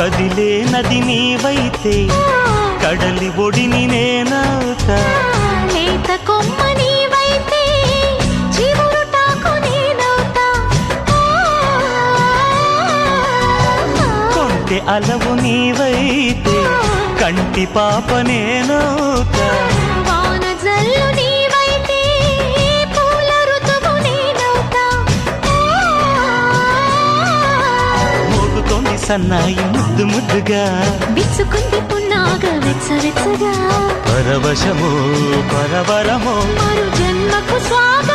కదిలే నది నీవైతే కడలి ఒడిని నేనవుతా. లేత కొమ్మ నీవైతే చివురుటాకు నేనవుతా. కొంటె అలవు నీవైతే కంటి పాప నేనవుతా. వాన జల్లు నీవైతే పూల ఋతువు నేనవుతా. మోగుతోంది సన్నాయి ముద్దు ముద్దుగా, విచ్చుకుంది పున్నాగ వెచ్చవెచ్చగా. పరవశమో పరవరమో మరు జన్మకు స్వాగతం.